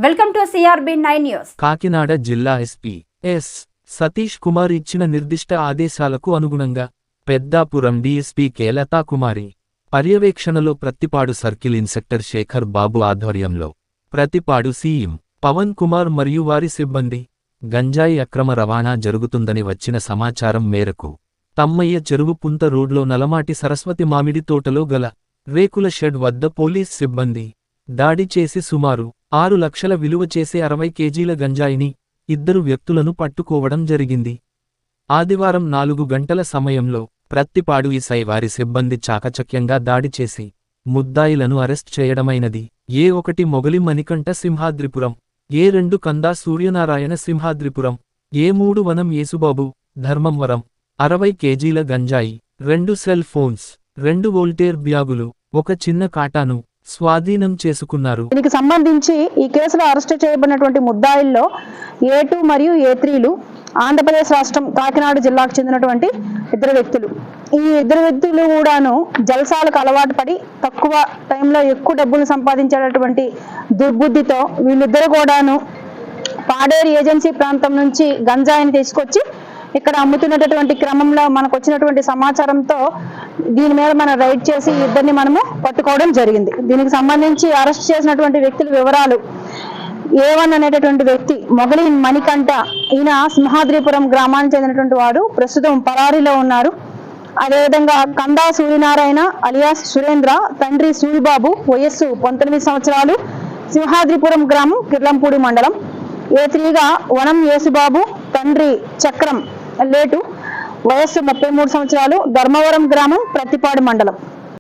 Welcome to CRB9 news. Kakinada జిల్లా SP yes Satish Kumar ఇచ్చిన నిర్దిష్ట ఆదేశాలకు అనుగుణంగా పెద్దాపురం డీఎస్పీ కె లతాకుమారి పర్యవేక్షణలో ప్రత్తిపాడు సర్కిల్ ఇన్స్పెక్టర్ శేఖర్ బాబు ఆధ్వర్యంలో ప్రత్తిపాడు సీఎం పవన్ కుమార్ మరియు వారి సిబ్బంది గంజాయి అక్రమ రవాణా జరుగుతుందని వచ్చిన సమాచారం మేరకు తమ్మయ్య చెరువు పుంత రోడ్లో నలమాటి సరస్వతి మామిడి తోటలో గల రేకుల షెడ్ వద్ద పోలీస్ సిబ్బంది దాడి చేసి సుమారు 6 లక్షల విలువ చేసే 60 కేజీల గంజాయిని 2 వ్యక్తులను పట్టుకోవడం జరిగింది. ఆదివారం 4 గంటల సమయంలో ప్రత్తిపాడు ఎస్ఐ వారి సిబ్బంది చాకచక్యంగా దాడి చేసి ముద్దాయిలను అరెస్ట్ చేయడమైనది. ఏ1 మొగలి మణికంఠ సింహాద్రిపురం, ఏ2 కందా సూర్యనారాయణ సింహాద్రిపురం, ఏ3 వనం యేసుబాబు ధర్మంవరం 60 కేజీల గంజాయి, 2 సెల్ ఫోన్స్, 2 వోల్టేర్ బ్యాగులు, 1 చిన్న కాటాను స్వాధీనం చేసుకున్నారు. దీనికి సంబంధించి ఈ కేసులో అరెస్టు చేయబడినటువంటి ముద్దాయిల్లో ఏ2 మరియు ఏ3లు ఆంధ్రప్రదేశ్ రాష్ట్రం కాకినాడ జిల్లాకు చెందినటువంటి 2 వ్యక్తులు. ఈ 2 వ్యక్తులు కూడాను జల్సాలకు అలవాటు పడి తక్కువ టైంలో ఎక్కువ డబ్బులు సంపాదించేటటువంటి దుర్బుద్ధితో వీళ్ళిద్దరు కూడాను పాడేరు ఏజెన్సీ ప్రాంతం నుంచి గంజాయిని తీసుకొచ్చి ఇక్కడ అమ్ముతున్నటువంటి క్రమంలో మనకు వచ్చినటువంటి సమాచారంతో దీని మీద మనం రైడ్ చేసి ఇద్దరిని మనము పట్టుకోవడం జరిగింది. దీనికి సంబంధించి అరెస్ట్ చేసినటువంటి వ్యక్తుల వివరాలు A1 అనేటటువంటి వ్యక్తి మొగలి మణికంఠ, ఈయన సింహాద్రిపురం గ్రామానికి చెందినటువంటి వాడు, ప్రస్తుతం పరారీలో ఉన్నారు. అదేవిధంగా కందా సూర్యనారాయణ అలియాస్ సురేంద్ర, తండ్రి సూరిబాబు, వయస్సు 19 సంవత్సరాలు, సింహాద్రిపురం గ్రామం, కిర్లంపూడి మండలం. ఏ3గా వనం యేసుబాబు, తండ్రి చక్రం లేటు, వయస్సు 33 సంవత్సరాలు, ధర్మవరం గ్రామం, ప్రత్తిపాడు మండలం.